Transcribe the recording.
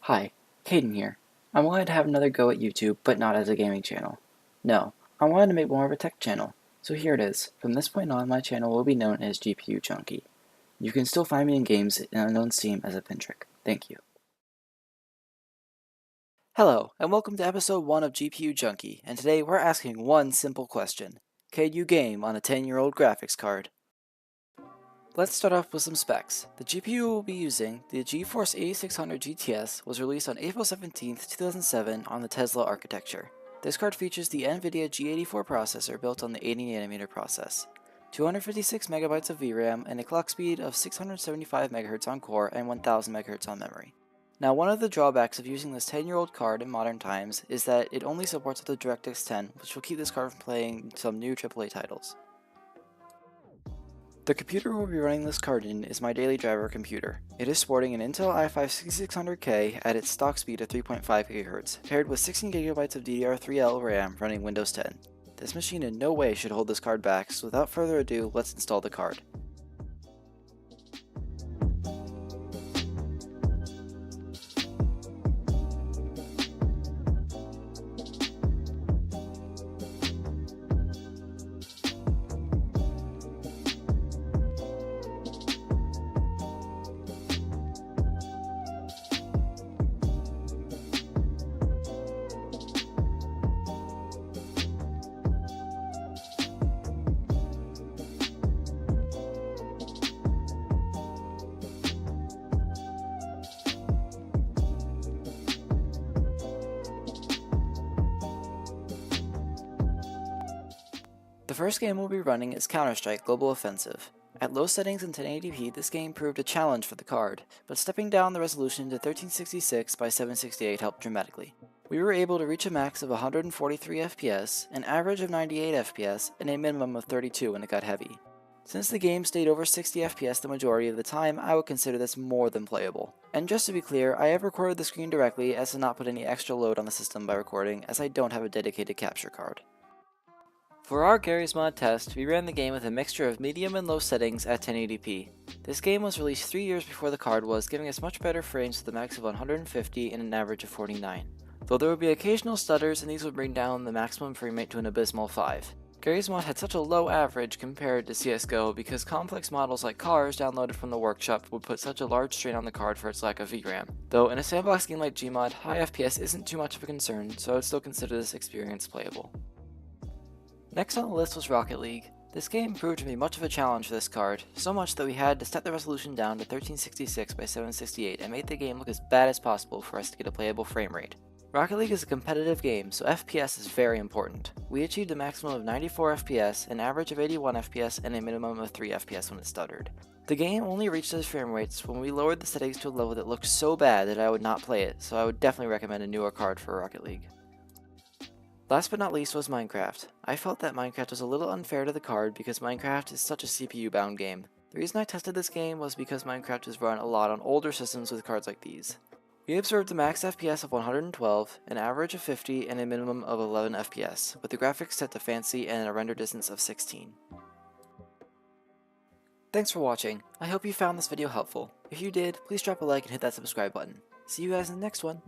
Hi, Caden here. I wanted to have another go at YouTube, but not as a gaming channel. No, I wanted to make more of a tech channel. So here it is. From this point on, my channel will be known as GPUJunkie. You can still find me in games and on Steam as a pin trick. Thank you. Hello, and welcome to episode 1 of GPUJunkie, and today we're asking one simple question. Can you game on a 10-year-old graphics card? Let's start off with some specs. The GPU we'll be using, the GeForce 8600 GTS, was released on April 17, 2007 on the Tesla architecture. This card features the NVIDIA G84 processor built on the 80nm process, 256 MB of VRAM, and a clock speed of 675 MHz on core and 1000 MHz on memory. Now, one of the drawbacks of using this 10-year-old card in modern times is that it only supports the DirectX 10, which will keep this card from playing some new AAA titles. The computer we'll be running this card in is my daily driver computer. It is sporting an Intel i5-6600K at its stock speed of 3.5 GHz, paired with 16GB of DDR3L RAM running Windows 10. This machine in no way should hold this card back, so without further ado, let's install the card. The first game we'll be running is Counter-Strike Global Offensive. At low settings in 1080p, this game proved a challenge for the card, but stepping down the resolution to 1366 by 768 helped dramatically. We were able to reach a max of 143 FPS, an average of 98 FPS, and a minimum of 32 when it got heavy. Since the game stayed over 60 FPS the majority of the time, I would consider this more than playable. And just to be clear, I have recorded the screen directly as to not put any extra load on the system by recording, as I don't have a dedicated capture card. For our Garry's Mod test, we ran the game with a mixture of medium and low settings at 1080p. This game was released 3 years before the card was, giving us much better frames with a max of 150 and an average of 49. Though there would be occasional stutters, and these would bring down the maximum frame rate to an abysmal 5. Garry's Mod had such a low average compared to CSGO because complex models like cars downloaded from the workshop would put such a large strain on the card for its lack of VRAM. Though in a sandbox game like Gmod, high FPS isn't too much of a concern, so I would still consider this experience playable. Next on the list was Rocket League. This game proved to be much of a challenge for this card, so much that we had to step the resolution down to 1366 by 768 and make the game look as bad as possible for us to get a playable frame rate. Rocket League is a competitive game, so FPS is very important. We achieved a maximum of 94 FPS, an average of 81 FPS, and a minimum of 3 FPS when it stuttered. The game only reached those frame rates when we lowered the settings to a level that looked so bad that I would not play it, so I would definitely recommend a newer card for Rocket League. Last but not least was Minecraft. I felt that Minecraft was a little unfair to the card because Minecraft is such a CPU-bound game. The reason I tested this game was because Minecraft is run a lot on older systems with cards like these. We observed a max FPS of 112, an average of 50, and a minimum of 11 FPS, with the graphics set to fancy and a render distance of 16. Thanks for watching. I hope you found this video helpful. If you did, please drop a like and hit that subscribe button. See you guys in the next one.